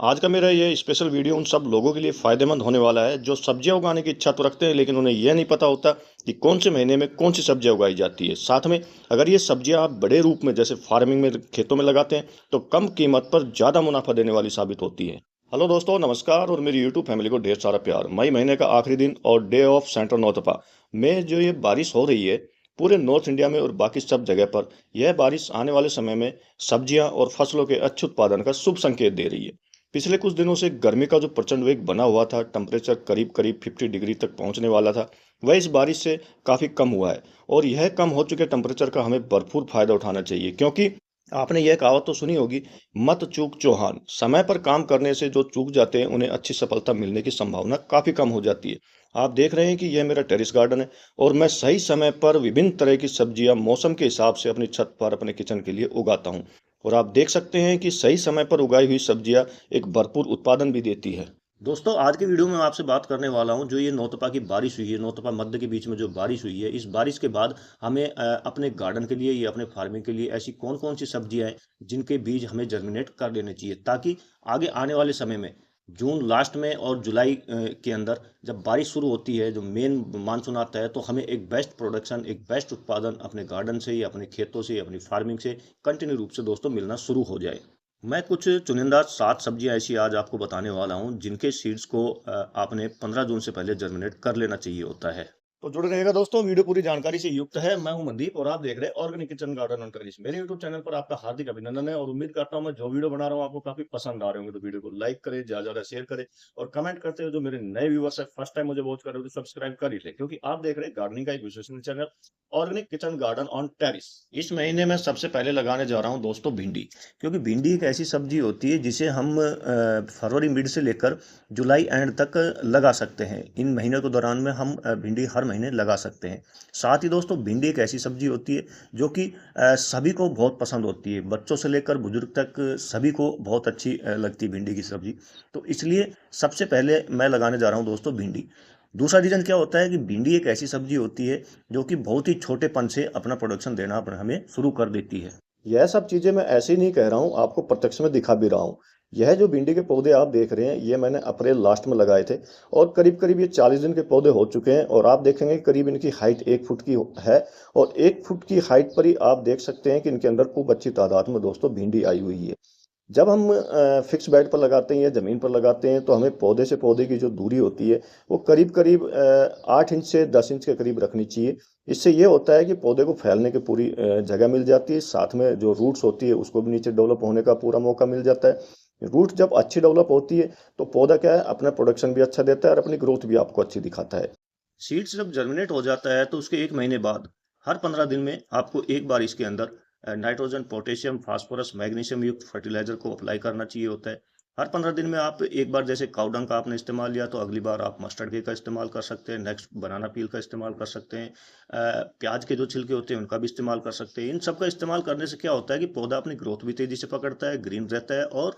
आज का मेरा ये स्पेशल वीडियो उन सब लोगों के लिए फ़ायदेमंद होने वाला है जो सब्जियां उगाने की इच्छा तो रखते हैं, लेकिन उन्हें यह नहीं पता होता कि कौन से महीने में कौन सी सब्जियां उगाई जाती है। साथ में अगर ये सब्जियां आप बड़े रूप में जैसे फार्मिंग में खेतों में लगाते हैं तो कम कीमत पर ज़्यादा मुनाफा देने वाली साबित होती है। हेलो दोस्तों, नमस्कार और मेरी यूट्यूब फैमिली को ढेर सारा प्यार। मई महीने का आखिरी दिन और डे ऑफ सेंट्रल नौतपा में जो ये बारिश हो रही है पूरे नॉर्थ इंडिया में और बाकी सब जगह पर, यह बारिश आने वाले समय में सब्जियां और फसलों के अच्छे उत्पादन का शुभ संकेत दे रही है। पिछले कुछ दिनों से गर्मी का जो प्रचंड वेग बना हुआ था, टेम्परेचर करीब करीब 50 डिग्री तक पहुंचने वाला था, वह इस बारिश से काफ़ी कम हुआ है। और यह कम हो चुके टेम्परेचर का हमें भरपूर फायदा उठाना चाहिए, क्योंकि आपने यह कहावत तो सुनी होगी, मत चूक चौहान। समय पर काम करने से जो चूक जाते हैं उन्हें अच्छी सफलता मिलने की संभावना काफ़ी कम हो जाती है। आप देख रहे हैं कि यह मेरा टेरिस गार्डन है और मैं सही समय पर विभिन्न तरह की सब्जियां मौसम के हिसाब से अपनी छत पर अपने किचन के लिए उगाता हूं। और आप देख सकते हैं कि सही समय पर उगाई हुई सब्जियां एक भरपूर उत्पादन भी देती है। दोस्तों, आज के वीडियो में मैं आपसे बात करने वाला हूं, जो ये नौतपा की बारिश हुई है, नौतपा मध्य के बीच में जो बारिश हुई है, इस बारिश के बाद हमें अपने गार्डन के लिए या अपने फार्मिंग के लिए ऐसी कौन कौन सी सब्जियां हैं जिनके बीज हमें जर्मिनेट कर लेने चाहिए, ताकि आगे आने वाले समय में जून लास्ट में और जुलाई के अंदर जब बारिश शुरू होती है, जो मेन मानसून आता है, तो हमें एक बेस्ट प्रोडक्शन, एक बेस्ट उत्पादन अपने गार्डन से या अपने खेतों से या अपनी फार्मिंग से कंटिन्यू रूप से दोस्तों मिलना शुरू हो जाए। मैं कुछ चुनिंदा 7 सब्जियां ऐसी आज आपको बताने वाला हूं जिनके सीड्स को आपने 15 जून से पहले जर्मिनेट कर लेना चाहिए होता है। तो जुड़े रहिएगा दोस्तों, वीडियो पूरी जानकारी से युक्त है। मैं हूं मनदीप और आप देख रहे हैं organic kitchen garden and terrace. मेरे यूट्यूब चैनल पर आपका हार्दिक अभिनंदन है और उम्मीद करता हूं मैं जो वीडियो बना रहा हूं आपको काफी पसंद आ रहे होंगे। तो वीडियो को लाइक करें, ज्यादा शेयर करें और कमेंट करते हुए जो मेरे नए व्यूअर्स है, फर्स्ट टाइम मुझे वॉच कर रहे हो, तो सब्सक्राइब कर ही ले, क्योंकि आप देख रहे हैं गार्डनिंग का एक विश्वसनीय channel organic kitchen garden on terrace. इस महीने में सबसे पहले लगाने जा रहा हूं दोस्तों भिंडी, क्योंकि भिंडी एक ऐसी सब्जी होती है जिसे हम फरवरी मिड से लेकर जुलाई एंड तक लगा सकते हैं। इन महीनों के दौरान में हम भिंडी हर महीने लगा सकते हैं। साथ ही दोस्तों, भिंडी एक ऐसी सब्जी होती है जो कि सभी को बहुत पसंद होती है, बच्चों से लेकर बुजुर्ग तक सभी को बहुत अच्छी लगती है भिंडी की सब्जी। तो इसलिए सबसे पहले मैं लगाने जा रहा हूँ दोस्तों भिंडी। दूसरा रीज़न क्या होता है कि भिंडी एक ऐसी सब्जी होती है जो कि बहुत ही छोटेपन से अपना प्रोडक्शन देना हमें शुरू कर देती है। यह सब चीज़ें मैं ऐसे ही नहीं कह रहा हूँ, आपको प्रत्यक्ष में दिखा भी रहा हूँ। यह जो भिंडी के पौधे आप देख रहे हैं, ये मैंने अप्रैल लास्ट में लगाए थे और करीब करीब ये 40 दिन के पौधे हो चुके हैं। और आप देखेंगे करीब इनकी हाइट 1 फुट की है और 1 फुट की हाइट पर ही आप देख सकते हैं कि इनके अंदर खूब अच्छी तादाद में दोस्तों भिंडी आई हुई है। जब हम फिक्स बेड पर लगाते हैं या ज़मीन पर लगाते हैं तो हमें पौधे से पौधे की जो दूरी होती है वो करीब करीब 8 इंच से 10 इंच के करीब रखनी चाहिए। इससे ये होता है कि पौधे को फैलने की पूरी जगह मिल जाती है, साथ में जो रूट्स होती है उसको भी नीचे डेवलप होने का पूरा मौका मिल जाता है। रूट जब अच्छी डेवलप होती है तो पौधा क्या है, अपना प्रोडक्शन भी अच्छा देता है और अपनी ग्रोथ भी आपको अच्छी दिखाता है। सीड्स जब जर्मिनेट हो जाता है तो उसके 1 महीने बाद हर 15 दिन में आपको एक बार इसके अंदर नाइट्रोजन, पोटेशियम, फास्फोरस, मैग्नीशियम युक्त फर्टिलाइजर को अप्लाई करना चाहिए होता है। हर 15 दिन में आप एक बार, जैसे काउडंग का आपने इस्तेमाल लिया तो अगली बार आप मस्टर्ड के का इस्तेमाल कर सकते हैं, नेक्स्ट बनाना पील का इस्तेमाल कर सकते हैं, प्याज के जो छिलके होते हैं उनका भी इस्तेमाल कर सकते हैं। इन सब का इस्तेमाल करने से क्या होता है कि पौधा अपनी ग्रोथ भी तेजी से पकड़ता है, ग्रीन रहता है और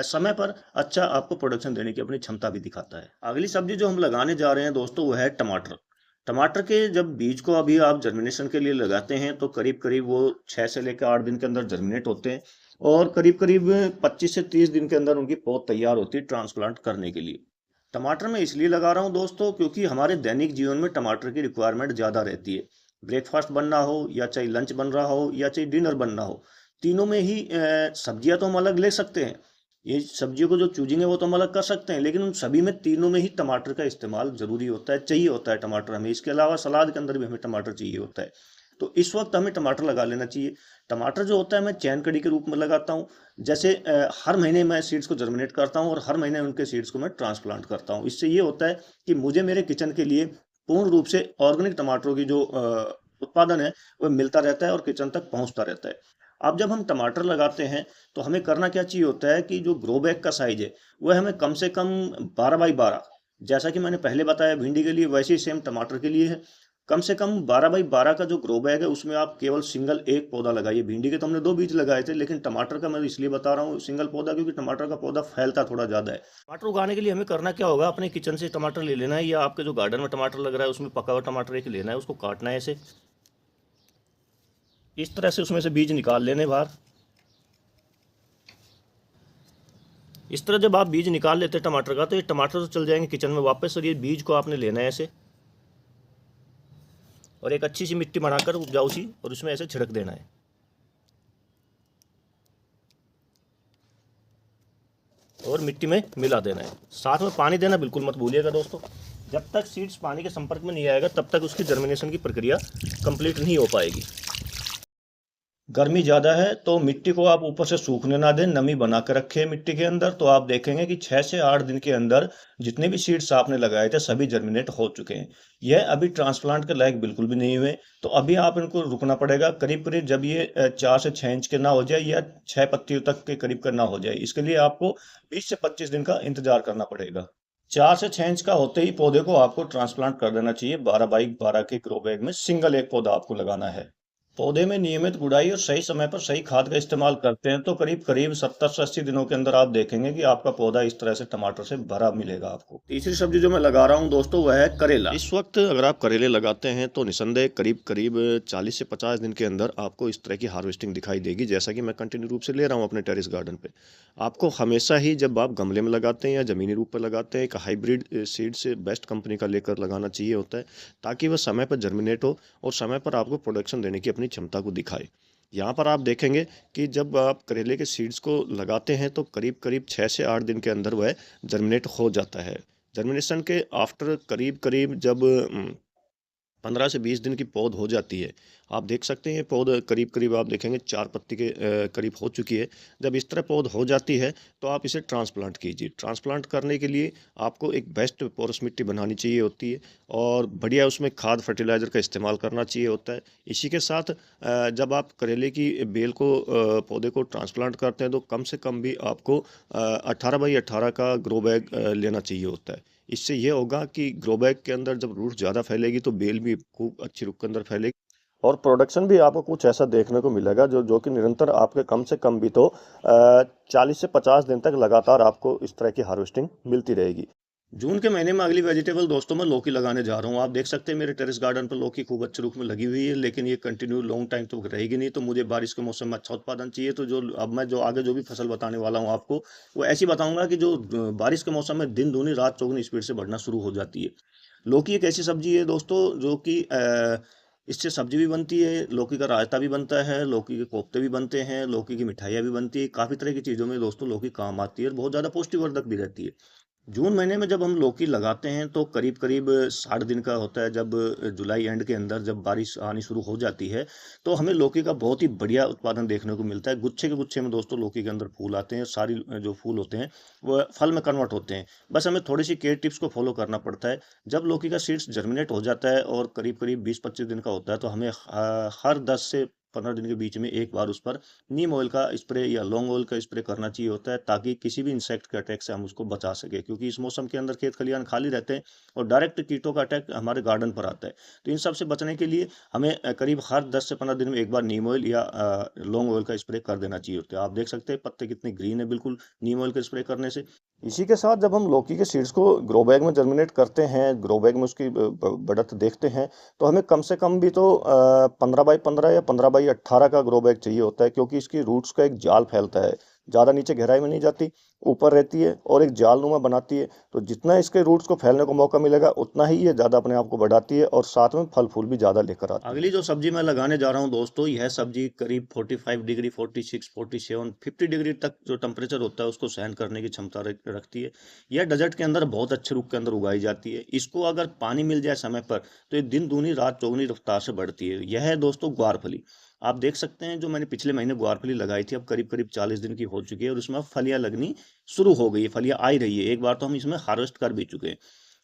समय पर अच्छा आपको प्रोडक्शन देने की अपनी क्षमता भी दिखाता है। अगली सब्जी जो हम लगाने जा रहे हैं दोस्तों वो है टमाटर। टमाटर के जब बीज को अभी आप जर्मिनेशन के लिए लगाते हैं तो करीब करीब वो 6 से लेकर 8 दिन के अंदर जर्मिनेट होते हैं और करीब करीब 25 से 30 दिन के अंदर उनकी पौध तैयार होती है ट्रांसप्लांट करने के लिए। टमाटर मैं इसलिए लगा रहा हूँ दोस्तों क्योंकि हमारे दैनिक जीवन में टमाटर की रिक्वायरमेंट ज़्यादा रहती है। ब्रेकफास्ट बनना हो या चाहे लंच बन रहा हो या चाहे डिनर बनना हो, तीनों में ही सब्जियां तो हम अलग ले सकते हैं, ये सब्जियों को जो चूजिंग है वो तो हम अलग कर सकते हैं, लेकिन उन सभी में तीनों में ही टमाटर का इस्तेमाल जरूरी होता है, चाहिए होता है टमाटर हमें। इसके अलावा सलाद के अंदर भी हमें टमाटर चाहिए होता है। तो इस वक्त हमें टमाटर लगा लेना चाहिए। टमाटर जो होता है मैं चैन कड़ी के रूप में लगाता हूँ। जैसे हर महीने मैं सीड्स को जर्मिनेट करता हूँ और हर महीने उनके सीड्स को मैं ट्रांसप्लांट करता हूँ। इससे ये होता है कि मुझे मेरे किचन के लिए पूर्ण रूप से ऑर्गेनिक टमाटरों की जो उत्पादन है वो मिलता रहता है और किचन तक पहुँचता रहता है। अब जब हम टमाटर लगाते हैं तो हमें करना क्या चाहिए होता है कि जो ग्रो बैग का साइज है वह हमें कम से कम 12 बाई 12, जैसा कि मैंने पहले बताया भिंडी के लिए वैसे ही सेम टमाटर के लिए है। कम से कम 12 बाई 12 का जो ग्रो बैग है उसमें आप केवल सिंगल एक पौधा लगाइए। भिंडी के तो हमने 2 बीज लगाए थे, लेकिन टमाटर का मैं इसलिए बता रहा हूँ सिंगल पौधा, क्योंकि टमाटर का पौधा फैलता थोड़ा ज़्यादा है। टमाटर उगाने के लिए हमें करना क्या होगा, अपने किचन से टमाटर ले लेना है या आपके जो गार्डन में टमाटर लग रहा है उसमें पका हुआ टमाटर एक लेना है, उसको काटना है ऐसे, इस तरह से उसमें से बीज निकाल लेने बाहर। इस तरह जब आप बीज निकाल लेते हैं टमाटर का, तो ये टमाटर तो चल जाएंगे किचन में वापस, और ये बीज को आपने लेना है ऐसे, और एक अच्छी सी मिट्टी बनाकर उपजाऊ सी, और उसमें ऐसे छिड़क देना है। और मिट्टी में मिला देना है। साथ में पानी देना बिल्कुल मत भूलिएगा दोस्तों। जब तक सीड्स पानी के संपर्क में नहीं आएगा तब तक उसकी जर्मिनेशन की प्रक्रिया कंप्लीट नहीं हो पाएगी। गर्मी ज़्यादा है तो मिट्टी को आप ऊपर से सूखने ना दें, नमी बना कर रखें मिट्टी के अंदर, तो आप देखेंगे कि 6 से 8 दिन के अंदर जितने भी सीड्स आपने लगाए थे सभी जर्मिनेट हो चुके हैं। यह अभी ट्रांसप्लांट के लायक बिल्कुल भी नहीं हुए, तो अभी आप इनको रुकना पड़ेगा करीब करीब जब ये 4 से 6 इंच के ना हो जाए या 6 पत्तियों तक के करीब का ना हो जाए। इसके लिए आपको 20 से 25 दिन का इंतजार करना पड़ेगा। 4 से 6 इंच का होते ही पौधे को आपको ट्रांसप्लांट कर देना चाहिए। 12 बाई 12 के ग्रो बैग में सिंगल एक पौधा आपको लगाना है। पौधे में नियमित गुड़ाई और सही समय पर सही खाद का इस्तेमाल करते हैं तो करीब करीब 70 से 80 दिनों के अंदर आप देखेंगे कि आपका पौधा इस तरह से टमाटर से भरा मिलेगा आपको। तीसरी सब्जी जो मैं लगा रहा हूं दोस्तों वह है करेला। इस वक्त अगर आप करेले लगाते हैं तो निसंदेह करीब करीब 40 से 50 दिन के अंदर आपको इस तरह की हार्वेस्टिंग दिखाई देगी, जैसा कि मैं कंटिन्यू रूप से ले रहा हूँ अपने टेरेस गार्डन पे। आपको हमेशा ही जब आप गमले में लगाते हैं या जमीनी रूप पर लगाते हैं, एक हाइब्रिड सीड से बेस्ट कंपनी का लेकर लगाना चाहिए होता है, ताकि वह समय पर जर्मिनेट हो और समय पर आपको प्रोडक्शन देने की अपनी क्षमता को दिखाए। यहाँ पर आप देखेंगे कि जब आप करेले के सीड्स को लगाते हैं तो करीब करीब 6 से 8 दिन के अंदर वह जर्मिनेट हो जाता है। जर्मिनेशन के आफ्टर करीब करीब जब 15 से 20 दिन की पौध हो जाती है, आप देख सकते हैं ये पौध करीब करीब आप देखेंगे 4 पत्ती के करीब हो चुकी है। जब इस तरह पौध हो जाती है तो आप इसे ट्रांसप्लांट कीजिए। ट्रांसप्लांट करने के लिए आपको एक बेस्ट पोरस मिट्टी बनानी चाहिए होती है, और बढ़िया उसमें खाद फर्टिलाइज़र का इस्तेमाल करना चाहिए होता है। इसी के साथ जब आप करेले की बेल को पौधे को ट्रांसप्लांट करते हैं तो कम से कम भी आपको 18 बाई 18 का ग्रो बैग लेना चाहिए होता है। इससे ये होगा कि ग्रो बैग के अंदर जब रूट ज़्यादा फैलेगी तो बेल भी खूब अच्छी रूप के अंदर फैलेगी, और प्रोडक्शन भी आपको कुछ ऐसा देखने को मिलेगा जो कि निरंतर आपके कम से कम भी तो 40 से 50 दिन तक लगातार आपको इस तरह की हार्वेस्टिंग मिलती रहेगी। जून के महीने में अगली वेजिटेबल दोस्तों मैं लौकी लगाने जा रहा हूँ। आप देख सकते हैं मेरे टेरेस गार्डन पर लौकी खूब अच्छे रूप में लगी हुई है, लेकिन ये कंटिन्यू लॉन्ग टाइम तो रहेगी नहीं, तो मुझे बारिश के मौसम में अच्छा उत्पादन चाहिए। तो जो अब मैं जो आगे जो भी फसल बताने वाला हूँ आपको, वो ऐसी बताऊंगा कि जो बारिश के मौसम में दिन दूनी रात चौगुनी स्पीड से बढ़ना शुरू हो जाती है। लौकी एक ऐसी सब्जी है दोस्तों जो कि इससे सब्जी भी बनती है, लौकी का रायता भी बनता है, लौकी के कोफ्ते भी बनते हैं, लौकी की मिठाइयाँ भी बनती है। काफ़ी तरह की चीज़ों में दोस्तों लौकी काम आती है और बहुत ज़्यादा पौष्टिकवर्धक भी रहती है। जून महीने में जब हम लौकी लगाते हैं तो करीब करीब 60 दिन का होता है। जब जुलाई एंड के अंदर जब बारिश आनी शुरू हो जाती है तो हमें लौकी का बहुत ही बढ़िया उत्पादन देखने को मिलता है। गुच्छे के गुच्छे में दोस्तों लौकी के अंदर फूल आते हैं, सारी जो फूल होते हैं वो फल में कन्वर्ट होते हैं। बस हमें थोड़ी सी केयर टिप्स को फॉलो करना पड़ता है। जब लौकी का सीड्स जर्मिनेट हो जाता है और करीब करीब 20-25 दिन का होता है तो हमें हर 10 से 15 दिन के बीच में एक बार उस पर नीम ऑयल का स्प्रे या लौंग ऑयल का स्प्रे करना चाहिए होता है, ताकि किसी भी इंसेक्ट के अटैक से हम उसको बचा सके, क्योंकि इस मौसम के अंदर खेत खलिहान खाली रहते हैं और डायरेक्ट कीटों का अटैक हमारे गार्डन पर आता है। तो इन सब से बचने के लिए हमें करीब हर 10 से 15 दिन में एक बार नीम ऑयल या लौंग ऑयल का स्प्रे कर देना चाहिए होता है। आप देख सकते हैं पत्ते कितने ग्रीन है बिल्कुल नीम ऑयल का स्प्रे करने से। इसी के साथ जब हम लौकी के सीड्स को ग्रो बैग में जर्मिनेट करते हैं, ग्रो बैग में उसकी बढ़त देखते हैं, तो हमें कम से कम भी तो 15 बाई 15 या 15 बाई 18 का ग्रो बैग चाहिए होता है, क्योंकि इसकी रूट्स का एक जाल फैलता है। ज़्यादा नीचे गहराई में नहीं जाती, ऊपर रहती है और एक जाल नुमा बनाती है। तो जितना इसके रूट्स को फैलने को मौका मिलेगा उतना ही ये ज़्यादा अपने आप को बढ़ाती है और साथ में फल फूल भी ज़्यादा लेकर आती है। अगली जो सब्जी मैं लगाने जा रहा हूँ दोस्तों, यह सब्जी करीब 45 डिग्री, 46, 47, 50 डिग्री तक जो टेम्परेचर होता है उसको सहन करने की क्षमता रखती है। यह डेजर्ट के अंदर बहुत अच्छे रूप के अंदर उगाई जाती है। इसको अगर पानी मिल जाए समय पर तो ये दिन दूनी रात चौगुनी रफ्तार से बढ़ती है। यह है दोस्तों ग्वारफली। आप देख सकते हैं जो मैंने पिछले महीने ग्वारफली लगाई थी, अब करीब करीब 40 दिन की हो चुकी है और उसमें अब फलियां लगनी शुरू हो गई है, फलियां आ ही रही है। एक बार तो हम इसमें हार्वेस्ट कर भी चुके हैं।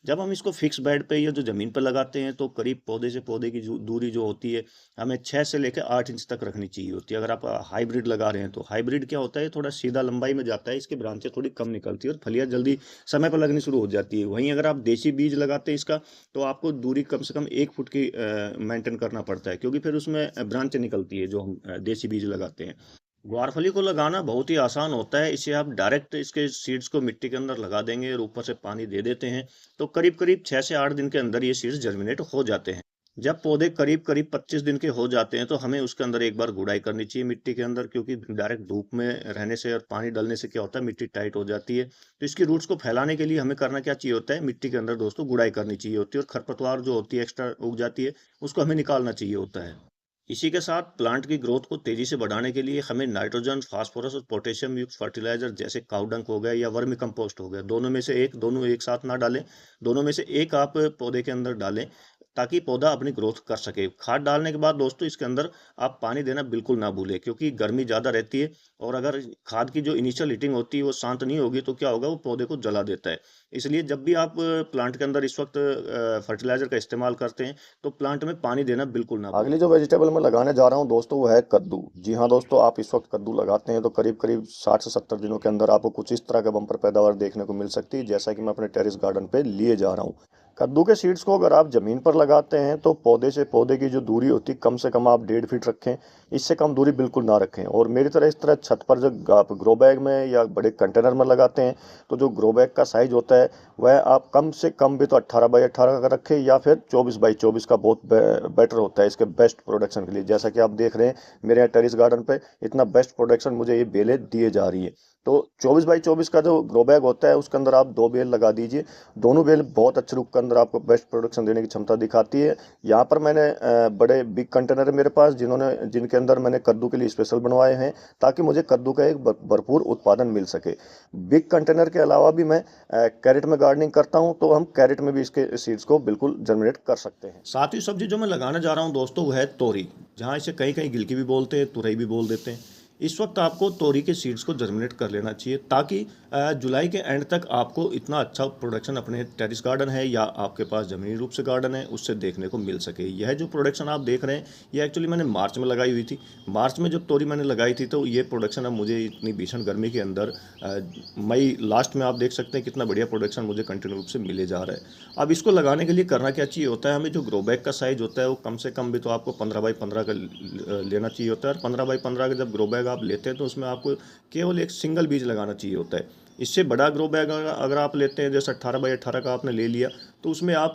जब हम इसको फिक्स बेड पे या जो ज़मीन पर लगाते हैं तो करीब पौधे से पौधे की जो दूरी जो होती है हमें 6 से लेकर 8 इंच तक रखनी चाहिए होती है। अगर आप हाइब्रिड लगा रहे हैं तो हाइब्रिड क्या होता है, थोड़ा सीधा लंबाई में जाता है, इसकी ब्रांचें थोड़ी कम निकलती है और फलियाँ जल्दी समय पर लगनी शुरू हो जाती है। वहीं अगर आप देसी बीज लगाते हैं इसका, तो आपको दूरी कम से कम 1 फुट की मेंटेन करना पड़ता है, क्योंकि फिर उसमें ब्रांचें निकलती है जो हम देसी बीज लगाते हैं। ग्वारफली को लगाना बहुत ही आसान होता है। इसे आप डायरेक्ट इसके सीड्स को मिट्टी के अंदर लगा देंगे और ऊपर से पानी दे देते हैं तो करीब करीब 6 से 8 दिन के अंदर ये सीड्स जर्मिनेट हो जाते हैं। जब पौधे करीब करीब 25 दिन के हो जाते हैं तो हमें उसके अंदर एक बार गुड़ाई करनी चाहिए मिट्टी के अंदर, क्योंकि डायरेक्ट धूप में रहने से और पानी डालने से क्या होता है, मिट्टी टाइट हो जाती है। तो इसकी रूट्स को फैलाने के लिए हमें करना क्या चाहिए होता है, मिट्टी के अंदर दोस्तों गुड़ाई करनी चाहिए होती है, और खरपतवार जो होती है एक्स्ट्रा उग जाती है, उसको हमें निकालना चाहिए होता है। इसी के साथ प्लांट की ग्रोथ को तेजी से बढ़ाने के लिए हमें नाइट्रोजन, फास्फोरस और पोटेशियम युक्त फर्टिलाइजर जैसे काउ डंक हो गया या वर्मी कंपोस्ट हो गया, दोनों एक साथ ना डालें। दोनों में से एक आप पौधे के अंदर डालें, ताकि पौधा अपनी ग्रोथ कर सके। खाद डालने के बाद दोस्तों इसके अंदर आप पानी देना बिल्कुल ना भूलें, क्योंकि गर्मी ज़्यादा रहती है, और अगर खाद की जो इनिशियल हीटिंग होती है वो शांत नहीं होगी तो क्या होगा, वो पौधे को जला देता है। इसलिए जब भी आप प्लांट के अंदर इस वक्त फर्टिलाइजर का इस्तेमाल करते हैं तो प्लांट में पानी देना बिल्कुल ना भूलें। अगली जो वेजिटेबल मैं लगाने जा रहा हूँ दोस्तों वो है कद्दू। जी हाँ दोस्तों, आप इस वक्त कद्दू लगाते हैं तो करीब करीब 60 से 70 दिनों के अंदर आपको कुछ इस तरह का बम्पर पैदावार देखने को मिल सकती है, जैसा कि मैं अपने टेरेस गार्डन पे लिए जा रहा हूँ। कद्दू के सीड्स को अगर आप ज़मीन पर लगाते हैं तो पौधे से पौधे की जो दूरी होती है कम से कम आप 1.5 फीट रखें, इससे कम दूरी बिल्कुल ना रखें। और मेरी तरह इस तरह छत पर जब आप ग्रो बैग में या बड़े कंटेनर में लगाते हैं तो जो ग्रो बैग का साइज होता है वह आप कम से कम भी तो 18x18 का रखें, या फिर 24x24 का बहुत बेटर होता है इसके बेस्ट प्रोडक्शन के लिए। जैसा कि आप देख रहे हैं मेरे यहाँ टेरिस गार्डन पे इतना बेस्ट प्रोडक्शन मुझे ये बेलें दिए जा रही है। तो 24x24 का जो ग्रो बैग होता है उसके अंदर आप 2 बेल लगा दीजिए। दोनों बेल बहुत अच्छे रूप के अंदर आपको बेस्ट प्रोडक्शन देने की क्षमता दिखाती है। यहाँ पर मैंने बड़े बिग कंटेनर है मेरे पास, जिनके अंदर मैंने कद्दू के लिए स्पेशल बनवाए हैं, ताकि मुझे कद्दू का एक भरपूर उत्पादन मिल सके। बिग कंटेनर के अलावा भी मैं कैरेट में गार्डनिंग करता हूँ, तो हम कैरेट में भी इसके सीड्स को बिल्कुल जर्मिनेट कर सकते हैं। सातवीं सब्जी जो मैं लगाने जा रहा हूँ दोस्तों वो है तोरी, जहाँ इसे कहीं कहीं गिलकी भी बोलते हैं, तुरई भी बोल देते हैं। इस वक्त आपको तोरी के सीड्स को जर्मिनेट कर लेना चाहिए, ताकि जुलाई के एंड तक आपको इतना अच्छा प्रोडक्शन अपने टेरिस गार्डन है या आपके पास ज़मीनी रूप से गार्डन है उससे देखने को मिल सके। यह जो प्रोडक्शन आप देख रहे हैं ये एक्चुअली मैंने मार्च में लगाई हुई थी। मार्च में जब तोरी मैंने लगाई थी तो ये प्रोडक्शन अब मुझे इतनी भीषण गर्मी के अंदर मई लास्ट में आप देख सकते हैं कितना बढ़िया प्रोडक्शन मुझे कंटिन्यू रूप से मिले जा रहा है। अब इसको लगाने के लिए करना क्या चाहिए होता है, हमें जो ग्रो बैग का साइज़ होता है वो कम से कम भी तो आपको 15x15 का लेना चाहिए होता है। और 15x15 का जब ग्रो बैग आप लेते हैं तो उसमें आपको केवल एक सिंगल बीज लगाना चाहिए होता है। इससे बड़ा ग्रो बैग अगर आप लेते हैं, जैसे 18x18 का आपने ले लिया, तो उसमें आप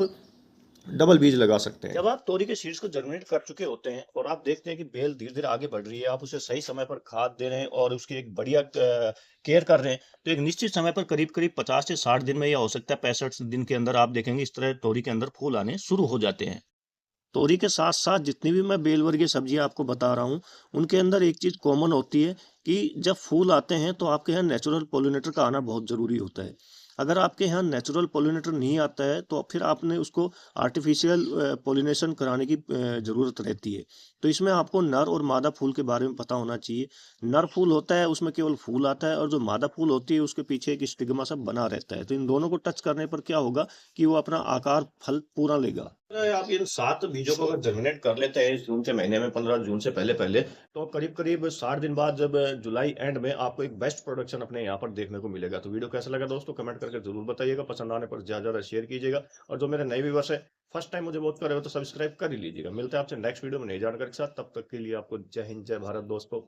डबल बीज लगा सकते हैं। जब आप तोरी के सीड्स को जर्मिनेट कर चुके होते हैं और आप देखते हैं कि बेल धीरे धीरे आगे बढ़ रही है, आप उसे सही समय पर खाद दे रहे हैं और उसकी एक बढ़िया केयर कर रहे हैं, तो एक निश्चित समय पर करीब करीब 50 से 60 दिन में, या हो सकता है 65 दिन के अंदर, आप देखेंगे इस तरह तोरी के अंदर फूल आने शुरू हो जाते हैं। तोरी के साथ साथ जितनी भी मैं बेल वर्गीय सब्जियां आपको बता रहा हूँ, उनके अंदर एक चीज़ कॉमन होती है कि जब फूल आते हैं तो आपके यहाँ नेचुरल पॉलिनेटर का आना बहुत ज़रूरी होता है। अगर आपके यहाँ नेचुरल पॉलिनेटर नहीं आता है तो फिर आपने उसको आर्टिफिशियल पॉलिनेशन कराने की ज़रूरत रहती है। तो इसमें आपको नर और मादा फूल के बारे में पता होना चाहिए। नर फूल होता है उसमें केवल फूल आता है, और जो मादा फूल होती है उसके पीछे एक स्टिग्मा सा बना रहता है। तो इन दोनों को टच करने पर क्या होगा कि वो अपना आकार फल पूरा लेगा। अगर आप इन 7 बीजों को अगर जर्मिनेट कर लेते हैं इस जून के महीने में, 15 जून से पहले-पहले, तो करीब-करीब 60 दिन बाद जब जुलाई एंड में आपको एक बेस्ट प्रोडक्शन अपने यहाँ पर देखने को मिलेगा। तो वीडियो कैसा लगा दोस्तों, कमेंट करके ज़रूर बताइएगा। पसंद आने पर ज़्यादा-ज़्यादा शेयर कीजिएगा, और जो मेरे नए व्यूअर्स हैं, फर्स्ट टाइम मुझे वॉच कर रहे हो तो सब्सक्राइब कर ही लीजिएगा। मिलते हैं आपसे नेक्स्ट वीडियो में नई जानकारी के साथ, तब तक के लिए आपको जय हिंद, जय भारत दोस्तों।